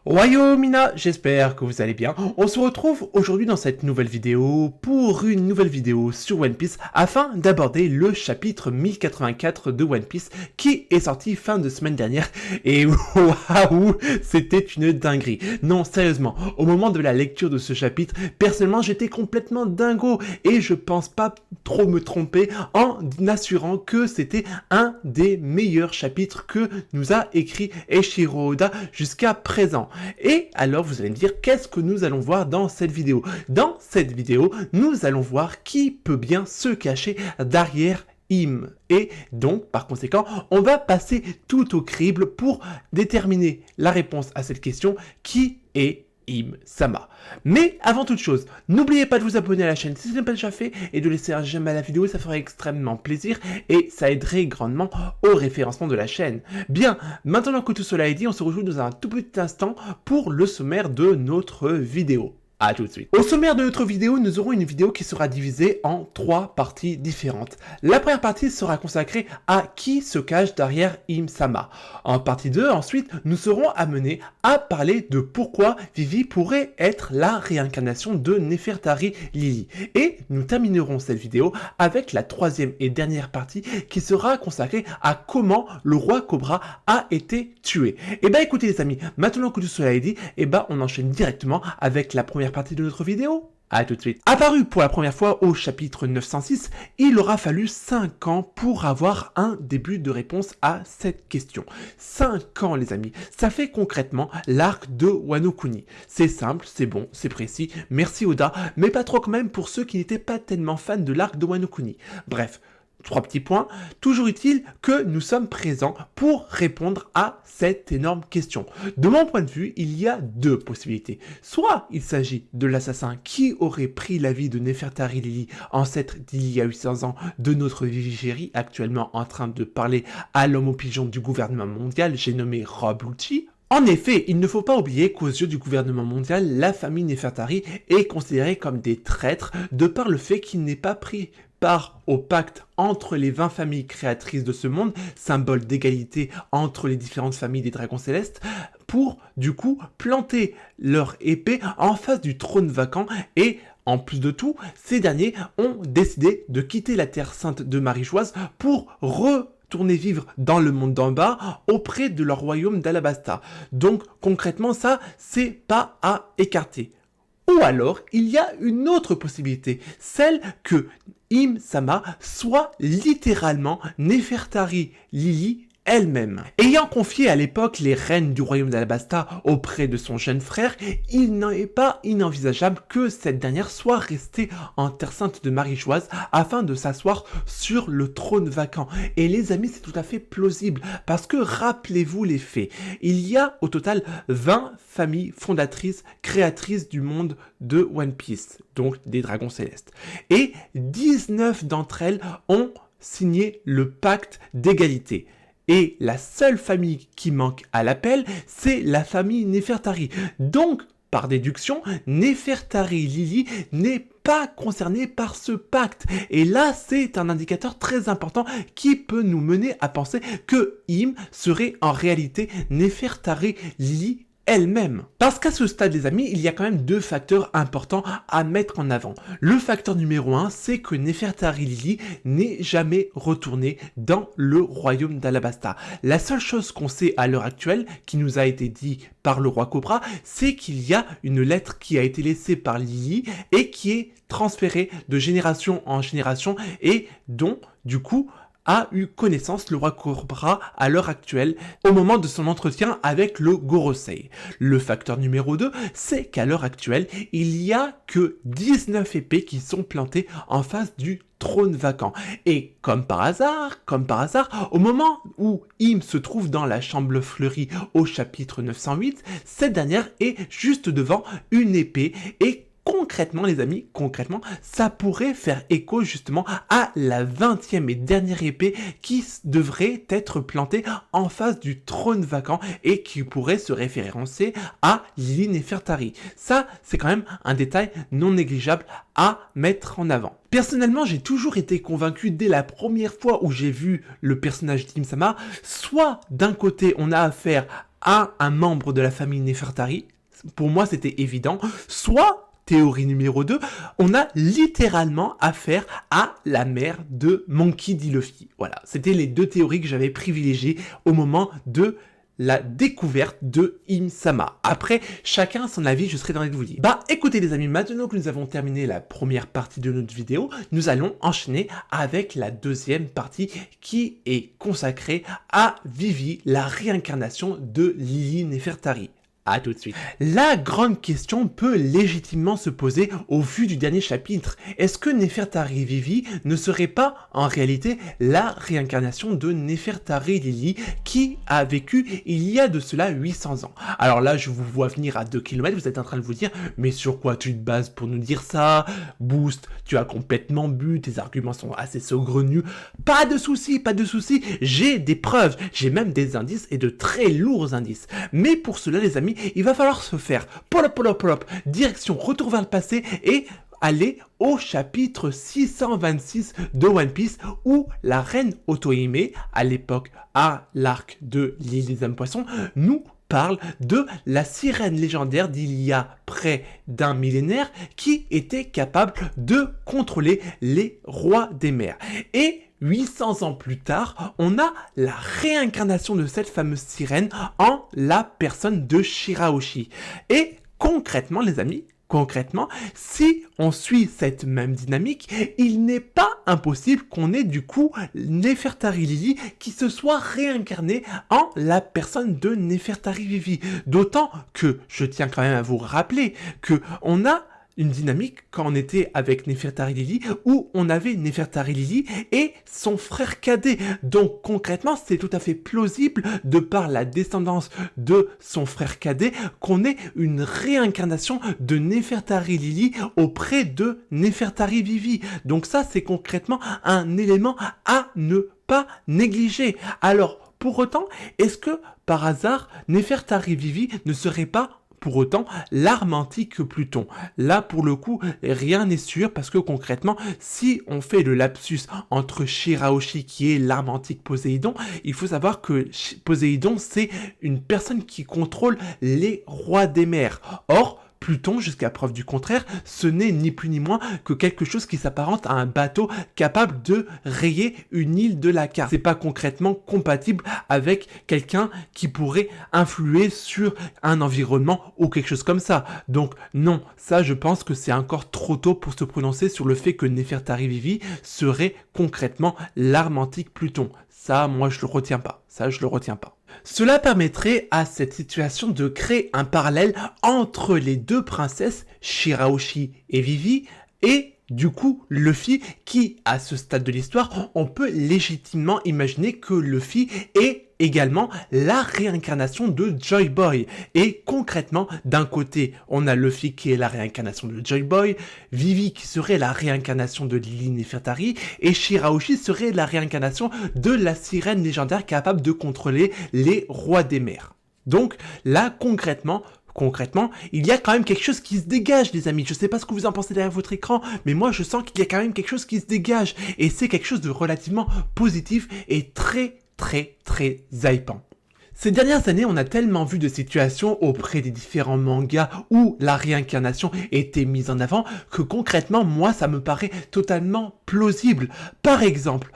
Mina, j'espère que vous allez bien. On se retrouve aujourd'hui dans cette nouvelle vidéo pour une nouvelle vidéo sur One Piece afin d'aborder le chapitre 1084 de One Piece qui est sorti fin de semaine dernière et waouh, c'était une dinguerie. Non, sérieusement, au moment de la lecture de ce chapitre, personnellement j'étais complètement dingo et je pense pas trop me tromper en assurant que c'était un des meilleurs chapitres que nous a écrit Eiichiro Oda jusqu'à présent. Et alors vous allez me dire qu'est-ce que nous allons voir dans cette vidéo. Dans cette vidéo, nous allons voir qui peut bien se cacher derrière Im. Et donc, par conséquent, on va passer tout au crible pour déterminer la réponse à cette question, qui est Im-sama. Mais avant toute chose, n'oubliez pas de vous abonner à la chaîne si ce n'est pas déjà fait et de laisser un j'aime à la vidéo, ça ferait extrêmement plaisir et ça aiderait grandement au référencement de la chaîne. Bien, maintenant que tout cela est dit, on se retrouve dans un tout petit instant pour le sommaire de notre vidéo. A tout de suite. Au sommaire de notre vidéo, nous aurons une vidéo qui sera divisée en 3 parties différentes. La première partie sera consacrée à qui se cache derrière Im-sama. En partie 2, ensuite, nous serons amenés à parler de pourquoi Vivi pourrait être la réincarnation de Nefertari Lily. Et nous terminerons cette vidéo avec la troisième et dernière partie qui sera consacrée à comment le roi Cobra a été tué. Et bah écoutez les amis, maintenant que tout cela est dit, et bah on enchaîne directement avec la première partie de notre vidéo. A tout de suite. Apparu pour la première fois au chapitre 906, il aura fallu 5 ans pour avoir un début de réponse à cette question. 5 ans les amis, ça fait concrètement l'arc de Wano Kuni. C'est simple, c'est bon, c'est précis, merci Oda, mais pas trop quand même pour ceux qui n'étaient pas tellement fans de l'arc de Wano Kuni. Bref. 3 petits points, toujours utile que nous sommes présents pour répondre à cette énorme question. De mon point de vue, il y a 2 possibilités. Soit il s'agit de l'assassin qui aurait pris la vie de Nefertari Lily, ancêtre d'il y a 800 ans de notre Vivi, actuellement en train de parler à l'homme au pigeon du gouvernement mondial, j'ai nommé Rob Lucci. En effet, il ne faut pas oublier qu'aux yeux du gouvernement mondial, la famille Nefertari est considérée comme des traîtres de par le fait qu'il n'est pas pris part au pacte entre les 20 familles créatrices de ce monde, symbole d'égalité entre les différentes familles des dragons célestes, pour du coup planter leur épée en face du trône vacant et en plus de tout, ces derniers ont décidé de quitter la terre sainte de Marie-Joise pour retourner vivre dans le monde d'en bas auprès de leur royaume d'Alabasta. Donc concrètement ça, c'est pas à écarter. Ou alors, il y a une autre possibilité, celle que Im-sama soit littéralement Nefertari Lily elle-même. Ayant confié à l'époque les rênes du royaume d'Alabasta auprès de son jeune frère, il n'est pas inenvisageable que cette dernière soit restée en terre sainte de Marie-Joise afin de s'asseoir sur le trône vacant. Et les amis, c'est tout à fait plausible parce que rappelez-vous les faits. Il y a au total 20 familles fondatrices, créatrices du monde de One Piece, donc des dragons célestes. Et 19 d'entre elles ont signé le pacte d'égalité. Et la seule famille qui manque à l'appel, c'est la famille Nefertari. Donc, par déduction, Nefertari Lily n'est pas concernée par ce pacte. Et là, c'est un indicateur très important qui peut nous mener à penser que Im serait en réalité Nefertari Lily elle-même. Parce qu'à ce stade les amis, il y a quand même 2 facteurs importants à mettre en avant. Le facteur numéro 1, c'est que Nefertari Lily n'est jamais retournée dans le royaume d'Alabasta. La seule chose qu'on sait à l'heure actuelle, qui nous a été dit par le roi Cobra, c'est qu'il y a une lettre qui a été laissée par Lily et qui est transférée de génération en génération et dont, du coup, a eu connaissance le roi Cobra à l'heure actuelle au moment de son entretien avec le Gorosei. Le facteur numéro 2, c'est qu'à l'heure actuelle, il n'y a que 19 épées qui sont plantées en face du trône vacant. Et comme par hasard, au moment où Im se trouve dans la chambre fleurie au chapitre 908, cette dernière est juste devant une épée et concrètement les amis, ça pourrait faire écho justement à la 20e et dernière épée qui devrait être plantée en face du trône vacant et qui pourrait se référencer à Lily Nefertari. Ça, c'est quand même un détail non négligeable à mettre en avant. Personnellement, j'ai toujours été convaincu dès la première fois où j'ai vu le personnage d'Im-sama, soit d'un côté on a affaire à un membre de la famille Nefertari. Pour moi, c'était évident. Soit, théorie numéro 2, on a littéralement affaire à la mère de Monkey D. Luffy. Voilà, c'était les deux théories que j'avais privilégiées au moment de la découverte de Im-sama. Après, chacun son avis, je serai dans les de vous dire. Bah écoutez les amis, maintenant que nous avons terminé la première partie de notre vidéo, nous allons enchaîner avec la deuxième partie qui est consacrée à Vivi, la réincarnation de Lily Nefertari. A tout de suite. La grande question peut légitimement se poser au vu du dernier chapitre. Est-ce que Nefertari Vivi ne serait pas en réalité la réincarnation de Nefertari Lily qui a vécu il y a de cela 800 ans? Alors là, je vous vois venir à 2 km, vous êtes en train de vous dire, mais sur quoi tu te bases pour nous dire ça? Boost, tu as complètement bu, tes arguments sont assez saugrenus. Pas de souci, j'ai des preuves, j'ai même des indices et de très lourds indices. Mais pour cela les amis, il va falloir se faire pull-up, direction retour vers le passé et aller au chapitre 626 de One Piece où la reine Otohime, à l'époque à l'arc de l'île des âmes poissons, nous parle de la sirène légendaire d'il y a près d'un millénaire qui était capable de contrôler les rois des mers. Et 800 ans plus tard, on a la réincarnation de cette fameuse sirène en la personne de Shirahoshi. Et concrètement, les amis, si on suit cette même dynamique, il n'est pas impossible qu'on ait du coup Nefertari Lily qui se soit réincarnée en la personne de Nefertari Vivi. D'autant que, je tiens quand même à vous rappeler, que on a une dynamique quand on était avec Nefertari Lily où on avait Nefertari Lily et son frère cadet. Donc concrètement, c'est tout à fait plausible de par la descendance de son frère cadet qu'on ait une réincarnation de Nefertari Lily auprès de Nefertari Vivi. Donc ça, c'est concrètement un élément à ne pas négliger. Alors, pour autant, est-ce que par hasard, Nefertari Vivi ne serait pas pour autant l'arme antique Pluton? Là, pour le coup, rien n'est sûr parce que concrètement, si on fait le lapsus entre Shirahoshi qui est l'arme antique Poséidon, il faut savoir que Poséidon, c'est une personne qui contrôle les rois des mers. Or, Pluton, jusqu'à preuve du contraire, ce n'est ni plus ni moins que quelque chose qui s'apparente à un bateau capable de rayer une île de la carte. C'est pas concrètement compatible avec quelqu'un qui pourrait influer sur un environnement ou quelque chose comme ça. Donc non, ça je pense que c'est encore trop tôt pour se prononcer sur le fait que Nefertari Vivi serait concrètement l'arme antique Pluton. Ça, moi je le retiens pas. Cela permettrait à cette situation de créer un parallèle entre les deux princesses, Shirahoshi et Vivi, et du coup Luffy qui, à ce stade de l'histoire, on peut légitimement imaginer que Luffy est également la réincarnation de Joy Boy. Et concrètement, d'un côté, on a Luffy qui est la réincarnation de Joy Boy, Vivi qui serait la réincarnation de Lily Nefertari, et Shirahoshi serait la réincarnation de la sirène légendaire capable de contrôler les rois des mers. Donc là, concrètement, il y a quand même quelque chose qui se dégage, les amis. Je sais pas ce que vous en pensez derrière votre écran, mais moi je sens qu'il y a quand même quelque chose qui se dégage. Et c'est quelque chose de relativement positif et très hypant. Ces dernières années, on a tellement vu de situations auprès des différents mangas où la réincarnation était mise en avant que concrètement, moi, ça me paraît totalement plausible. Par exemple,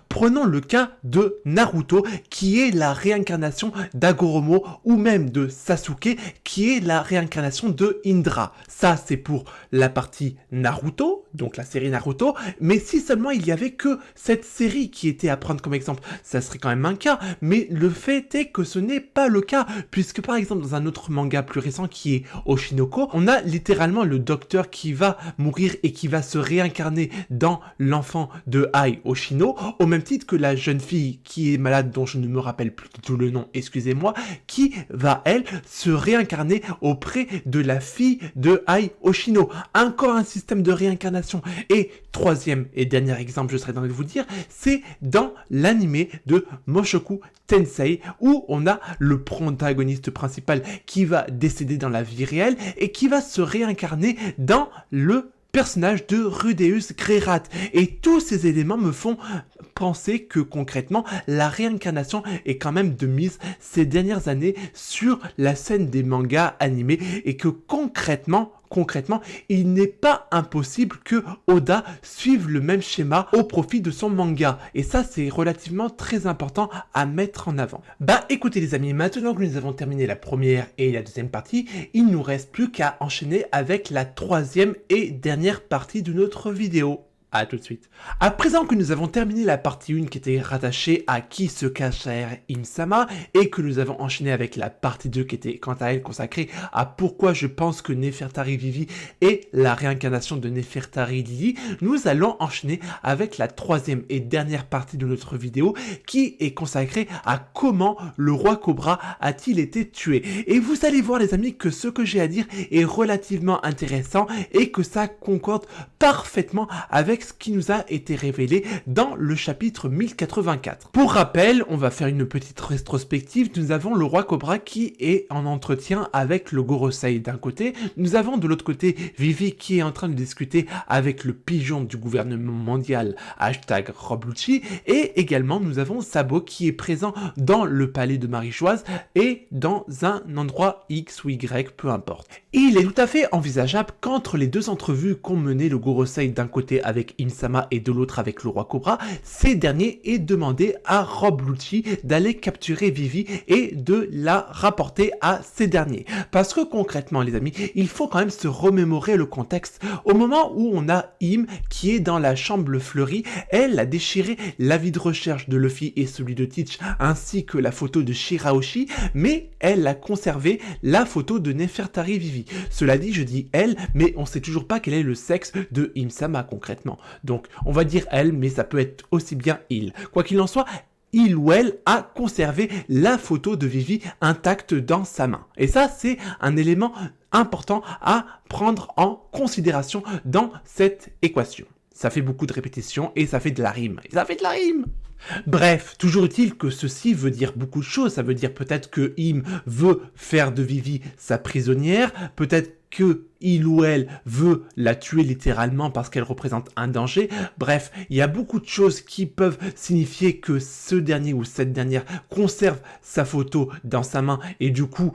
prenons le cas de Naruto qui est la réincarnation d'Agoromo ou même de Sasuke qui est la réincarnation de Indra. Ça, c'est pour la partie Naruto, donc la série Naruto, mais si seulement il y avait que cette série qui était à prendre comme exemple, ça serait quand même un cas, mais le fait est que ce n'est pas le cas, puisque par exemple dans un autre manga plus récent qui est Oshinoko, on a littéralement le docteur qui va mourir et qui va se réincarner dans l'enfant de Ai Oshino, au même titre que la jeune fille qui est malade, dont je ne me rappelle plus tout le nom, excusez-moi, qui va elle se réincarner auprès de la fille de Ai Oshino. Encore un système de réincarnation. Et troisième et dernier exemple, je serais dans de vous dire, c'est dans l'anime de Mushoku Tensei où on a le protagoniste principal qui va décéder dans la vie réelle et qui va se réincarner dans le personnage de Rudeus Greyrat. Et tous ces éléments me font penser que concrètement, la réincarnation est quand même de mise ces dernières années sur la scène des mangas animés et que concrètement, il n'est pas impossible que Oda suive le même schéma au profit de son manga. Et ça, c'est relativement très important à mettre en avant. Bah écoutez les amis, maintenant que nous avons terminé la première et la deuxième partie, il nous reste plus qu'à enchaîner avec la troisième et dernière partie de notre vidéo. A tout de suite. À présent que nous avons terminé la partie 1 qui était rattachée à qui se cache derrière Im-sama et que nous avons enchaîné avec la partie 2 qui était quant à elle consacrée à pourquoi je pense que Nefertari Vivi est la réincarnation de Nefertari Lili, nous allons enchaîner avec la troisième et dernière partie de notre vidéo qui est consacrée à comment le roi Cobra a-t-il été tué. Et vous allez voir les amis que ce que j'ai à dire est relativement intéressant et que ça concorde parfaitement avec ce qui nous a été révélé dans le chapitre 1084. Pour rappel, on va faire une petite rétrospective. Nous avons le roi Cobra qui est en entretien avec le Gorosei d'un côté. Nous avons de l'autre côté Vivi qui est en train de discuter avec le pigeon du gouvernement mondial, #Roblucci. Et également, nous avons Sabo qui est présent dans le palais de Marie-Joise et dans un endroit X ou Y, peu importe. Il est tout à fait envisageable qu'entre les deux entrevues qu'ont mené le Gorosei d'un côté avec Im-sama et de l'autre avec le roi Cobra, ces derniers aient demandé à Roblucci d'aller capturer Vivi et de la rapporter à ces derniers. Parce que concrètement les amis, il faut quand même se remémorer le contexte. Au moment où on a Im qui est dans la chambre fleurie, elle a déchiré l'avis de recherche de Luffy et celui de Teach ainsi que la photo de Shirahoshi, mais elle a conservé la photo de Nefertari Vivi. Cela dit, je dis elle, mais on sait toujours pas quel est le sexe de Im-sama concrètement. Donc on va dire elle, mais ça peut être aussi bien il. Quoi qu'il en soit, il ou elle a conservé la photo de Vivi intacte dans sa main. Et ça, c'est un élément important à prendre en considération dans cette équation. Ça fait beaucoup de répétitions et ça fait de la rime. Et ça fait de la rime! Bref, toujours est-il que ceci veut dire beaucoup de choses. Ça veut dire peut-être que Im veut faire de Vivi sa prisonnière, peut-être que il ou elle veut la tuer littéralement parce qu'elle représente un danger. Bref, il y a beaucoup de choses qui peuvent signifier que ce dernier ou cette dernière conserve sa photo dans sa main et du coup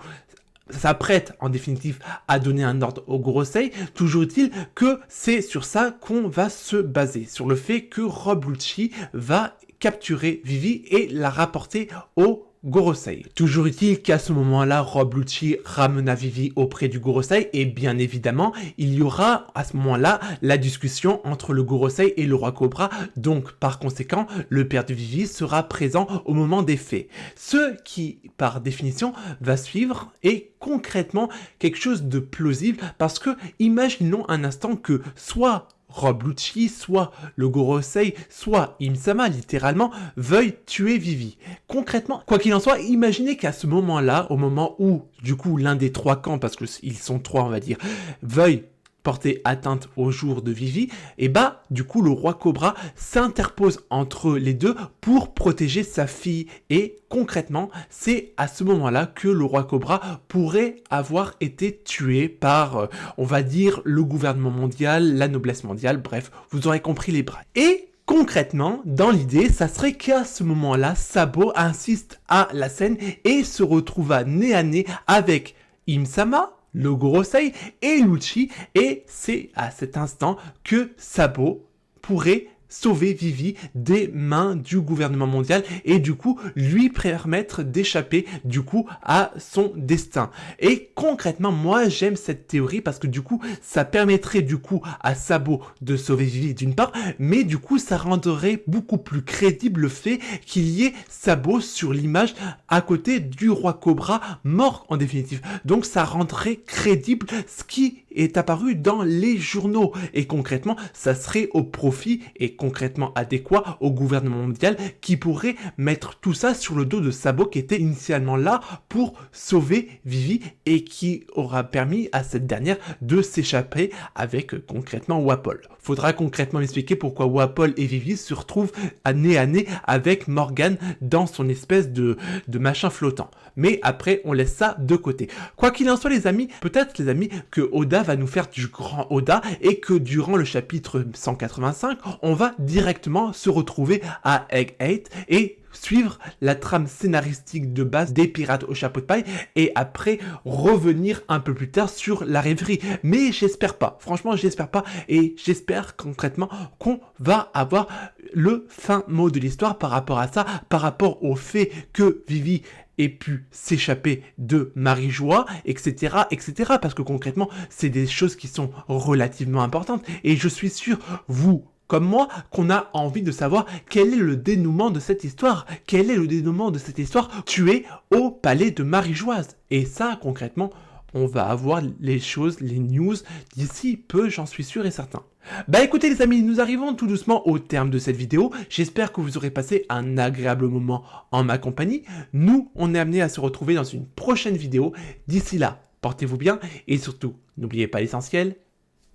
s'apprête en définitive à donner un ordre au Gorosei. Toujours est-il que c'est sur ça qu'on va se baser, sur le fait que Roblucci va capturer Vivi et la rapporter au Gorosei. Toujours est-il qu'à ce moment-là, Roblucci ramena Vivi auprès du Gorosei et bien évidemment, il y aura à ce moment-là la discussion entre le Gorosei et le roi Cobra. Donc par conséquent, le père de Vivi sera présent au moment des faits. Ce qui, par définition, va suivre est concrètement quelque chose de plausible parce que imaginons un instant que soit Roblucci, soit le Gorosei, soit Im-sama, littéralement, veuille tuer Vivi. Concrètement, quoi qu'il en soit, imaginez qu'à ce moment-là, au moment où, du coup, l'un des trois camps, parce qu'ils sont trois, on va dire, veuille porter atteinte au jour de Vivi, et bah, du coup, le roi Cobra s'interpose entre les deux pour protéger sa fille. Et concrètement, c'est à ce moment-là que le roi Cobra pourrait avoir été tué par, on va dire, le gouvernement mondial, la noblesse mondiale, bref, vous aurez compris les brèves. Et concrètement, dans l'idée, ça serait qu'à ce moment-là, Sabo insiste à la scène et se retrouva nez à nez avec Im-sama, le Gorosei et Lucci, et c'est à cet instant que Sabo pourrait sauver Vivi des mains du gouvernement mondial et du coup lui permettre d'échapper du coup à son destin. Et concrètement, moi j'aime cette théorie parce que du coup ça permettrait du coup à Sabo de sauver Vivi d'une part, mais du coup ça rendrait beaucoup plus crédible le fait qu'il y ait Sabo sur l'image à côté du roi Cobra mort en définitive. Donc ça rendrait crédible ce qui est apparu dans les journaux et concrètement ça serait au profit et concrètement adéquat au gouvernement mondial qui pourrait mettre tout ça sur le dos de Sabo qui était initialement là pour sauver Vivi et qui aura permis à cette dernière de s'échapper avec concrètement Wapol. Faudra concrètement m'expliquer pourquoi Wapol et Vivi se retrouvent à nez avec Morgan dans son espèce de machin flottant. Mais après on laisse ça de côté. Quoi qu'il en soit les amis, peut-être les amis que Oda Oda va nous faire du grand Oda et que durant le chapitre 185, on va directement se retrouver à Egg 8 et suivre la trame scénaristique de base des pirates au chapeau de paille et après revenir un peu plus tard sur la rêverie. Mais j'espère pas, franchement j'espère pas, et j'espère concrètement qu'on va avoir le fin mot de l'histoire par rapport à ça, par rapport au fait que Vivi ait pu s'échapper de Marie-Joie, etc., etc. Parce que concrètement, c'est des choses qui sont relativement importantes. Et je suis sûr, vous, comme moi, qu'on a envie de savoir quel est le dénouement de cette histoire. Quel est le dénouement de cette histoire tuée au palais de Marie-Joise. Et ça, concrètement, on va avoir les choses, les news d'ici peu, j'en suis sûr et certain. Bah écoutez les amis, nous arrivons tout doucement au terme de cette vidéo. J'espère que vous aurez passé un agréable moment en ma compagnie. Nous, on est amenés à se retrouver dans une prochaine vidéo. D'ici là, portez-vous bien et surtout, n'oubliez pas l'essentiel,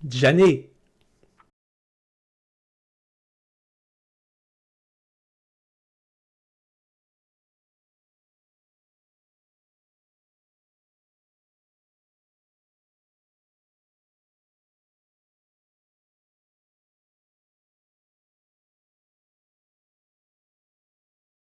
Jané.